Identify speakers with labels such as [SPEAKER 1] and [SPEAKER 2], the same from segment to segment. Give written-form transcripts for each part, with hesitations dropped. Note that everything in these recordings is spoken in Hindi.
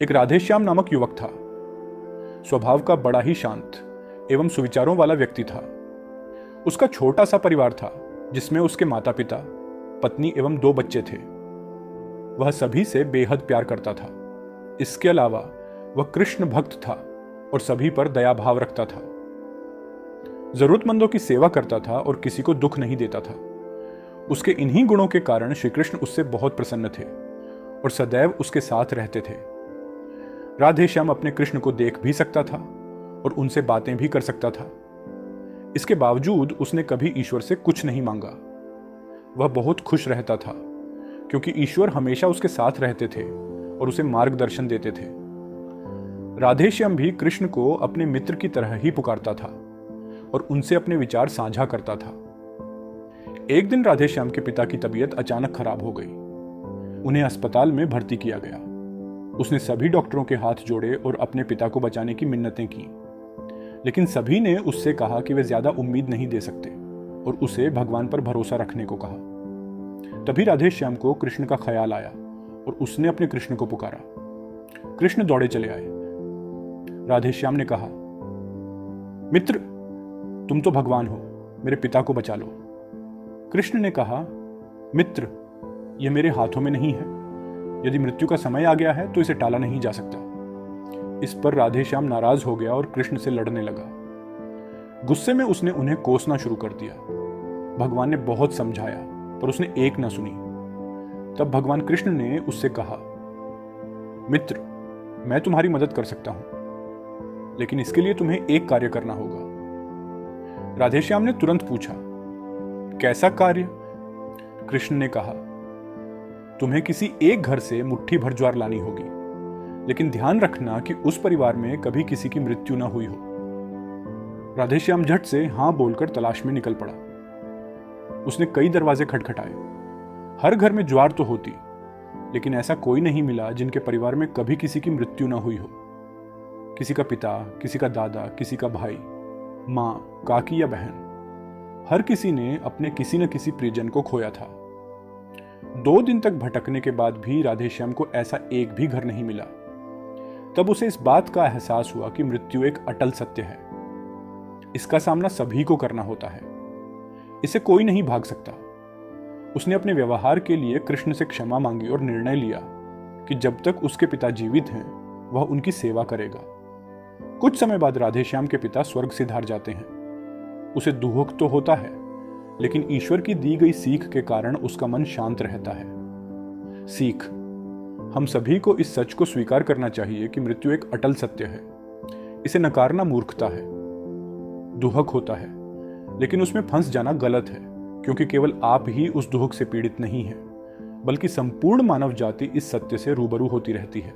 [SPEAKER 1] एक राधेश्याम नामक युवक था। स्वभाव का बड़ा ही शांत एवं सुविचारों वाला व्यक्ति था। उसका छोटा सा परिवार था जिसमें उसके माता पिता, पत्नी एवं 2 बच्चे थे। वह सभी से बेहद प्यार करता था। इसके अलावा वह कृष्ण भक्त था और सभी पर दया भाव रखता था। जरूरतमंदों की सेवा करता था और किसी को दुख नहीं देता था। उसके इन्हीं गुणों के कारण श्री कृष्ण उससे बहुत प्रसन्न थे और सदैव उसके साथ रहते थे। राधेश्याम अपने कृष्ण को देख भी सकता था और उनसे बातें भी कर सकता था। इसके बावजूद उसने कभी ईश्वर से कुछ नहीं मांगा। वह बहुत खुश रहता था क्योंकि ईश्वर हमेशा उसके साथ रहते थे और उसे मार्गदर्शन देते थे। राधेश्याम भी कृष्ण को अपने मित्र की तरह ही पुकारता था और उनसे अपने विचार साझा करता था। एक दिन राधेश्याम के पिता की तबीयत अचानक खराब हो गई। उन्हें अस्पताल में भर्ती किया गया। उसने सभी डॉक्टरों के हाथ जोड़े और अपने पिता को बचाने की मिन्नतें की, लेकिन सभी ने उससे कहा कि वे ज्यादा उम्मीद नहीं दे सकते और उसे भगवान पर भरोसा रखने को कहा। तभी राधेश्याम को कृष्ण का ख्याल आया और उसने अपने कृष्ण को पुकारा। कृष्ण दौड़े चले आए। राधेश्याम ने कहा, मित्र, तुम तो भगवान हो, मेरे पिता को बचा लो। कृष्ण ने कहा, मित्र, यह मेरे हाथों में नहीं है। यदि मृत्यु का समय आ गया है तो इसे टाला नहीं जा सकता। इस पर राधेश्याम नाराज हो गया और कृष्ण से लड़ने लगा। गुस्से में उसने उन्हें कोसना शुरू कर दिया। भगवान ने बहुत समझाया पर उसने एक न सुनी। तब भगवान कृष्ण ने उससे कहा, मित्र, मैं तुम्हारी मदद कर सकता हूं, लेकिन इसके लिए तुम्हें एक कार्य करना होगा। राधेश्याम ने तुरंत पूछा, कैसा कार्य? कृष्ण ने कहा, तुम्हें किसी एक घर से मुट्ठी भर ज्वार लानी होगी, लेकिन ध्यान रखना कि उस परिवार में कभी किसी की मृत्यु न हुई हो। राधेश्याम झट से हां बोलकर तलाश में निकल पड़ा। उसने कई दरवाजे खटखटाए। हर घर में ज्वार तो होती, लेकिन ऐसा कोई नहीं मिला जिनके परिवार में कभी किसी की मृत्यु न हुई हो। किसी का पिता, किसी का दादा, किसी का भाई, मां, काकी या बहन, हर किसी ने अपने किसी न किसी परिजन को खोया था। 2 दिन तक भटकने के बाद भी राधेश्याम को ऐसा एक भी घर नहीं मिला। तब उसे इस बात का एहसास हुआ कि मृत्यु एक अटल सत्य है। इसका सामना सभी को करना होता है। इसे कोई नहीं भाग सकता। उसने अपने व्यवहार के लिए कृष्ण से क्षमा मांगी और निर्णय लिया कि जब तक उसके पिता जीवित हैं, वह उनकी सेवा करेगा। कुछ समय बाद राधेश्याम के पिता स्वर्ग सिधार जाते हैं। उसे दुख तो होता है, लेकिन ईश्वर की दी गई सीख के कारण उसका मन शांत रहता है। सीख, हम सभी को इस सच को स्वीकार करना चाहिए कि मृत्यु एक अटल सत्य है। इसे नकारना मूर्खता है। दुख होता है, लेकिन उसमें फंस जाना गलत है, क्योंकि केवल आप ही उस दुख से पीड़ित नहीं हैं, बल्कि संपूर्ण मानव जाति इस सत्य से रूबरू होती रहती है।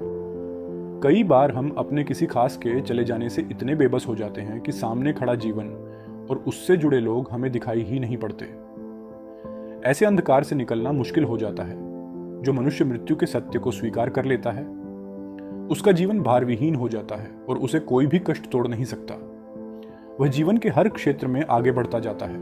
[SPEAKER 1] कई बार हम अपने किसी खास के चले जाने से इतने बेबस हो जाते हैं कि सामने खड़ा जीवन और उससे जुड़े लोग हमें दिखाई ही नहीं पड़ते। ऐसे अंधकार से निकलना मुश्किल हो जाता है। जो मनुष्य मृत्यु के सत्य को स्वीकार कर लेता है, उसका जीवन भार विहीन हो जाता है और उसे कोई भी कष्ट तोड़ नहीं सकता। वह जीवन के हर क्षेत्र में आगे बढ़ता जाता है।